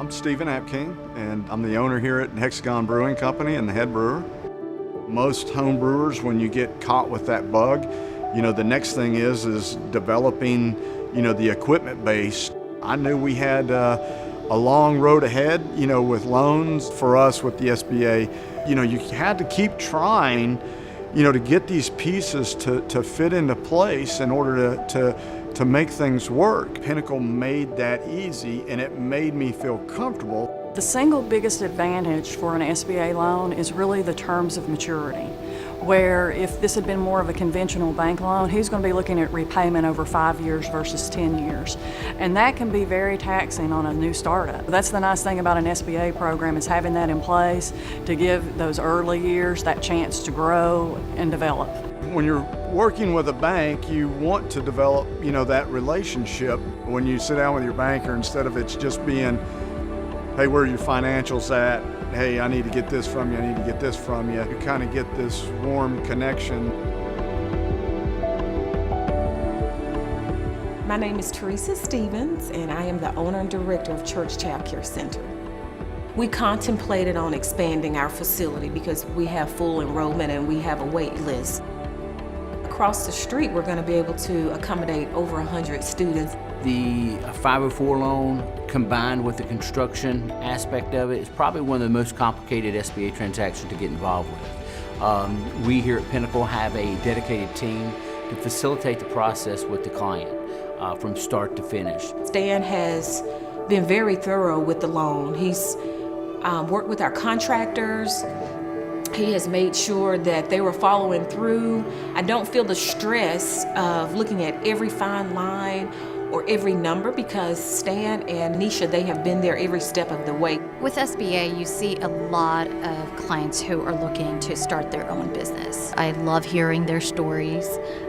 I'm Stephen Apking, and I'm the owner here at Hexagon Brewing Company and the head brewer. Most home brewers, when you get caught with that bug, the next thing is developing, the equipment base. I knew we had a long road ahead, with loans for us with the SBA. You had to keep trying, to get these pieces to fit into place in order to make things work. Pinnacle made that easy, and it made me feel comfortable. The single biggest advantage for an SBA loan is really the terms of maturity, where if this had been more of a conventional bank loan, he's going to be looking at repayment over 5 years versus 10 years. And that can be very taxing on a new startup. That's the nice thing about an SBA program, is having that in place to give those early years that chance to grow and develop. When you're working with a bank, you want to develop, that relationship. When you sit down with your banker, instead of it's just being, hey, where are your financials at? Hey, I need to get this from you, I need to get this from you. You kind of get this warm connection. My name is Teresa Stevens, and I am the owner and director of Church Child Care Center. We contemplated on expanding our facility because we have full enrollment and we have a wait list. Across the street, we're going to be able to accommodate over 100 students. The 504 loan combined with the construction aspect of it is probably one of the most complicated SBA transactions to get involved with. We here at Pinnacle have a dedicated team to facilitate the process with the client from start to finish. Stan has been very thorough with the loan. He's worked with our contractors. He has made sure that they were following through. I don't feel the stress of looking at every fine line or every number because Stan and Nisha, they have been there every step of the way. With SBA, you see a lot of clients who are looking to start their own business. I love hearing their stories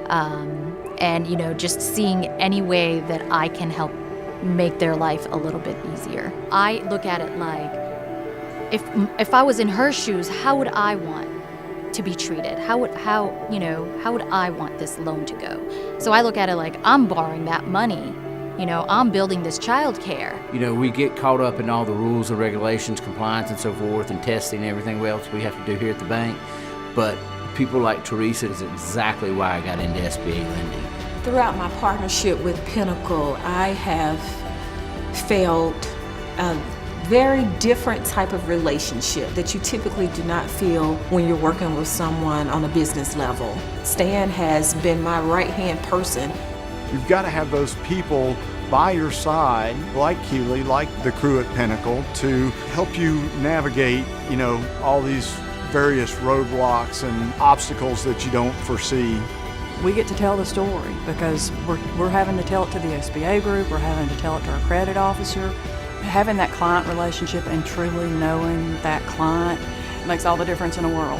and just seeing any way that I can help make their life a little bit easier. I look at it like, if I was in her shoes, how would I want to be treated? How would I want this loan to go? So I look at it like I'm borrowing that money. I'm building this child care. We get caught up in all the rules and regulations, compliance and so forth, and testing and everything else we have to do here at the bank. But people like Teresa is exactly why I got into SBA lending. Throughout my partnership with Pinnacle, I have felt a very different type of relationship that you typically do not feel when you're working with someone on a business level. Stan has been my right-hand person. You've got to have those people by your side, like Keely, like the crew at Pinnacle, to help you navigate, all these various roadblocks and obstacles that you don't foresee. We get to tell the story because we're having to tell it to the SBA group, we're having to tell it to our credit officer. Having that client relationship and truly knowing that client makes all the difference in the world.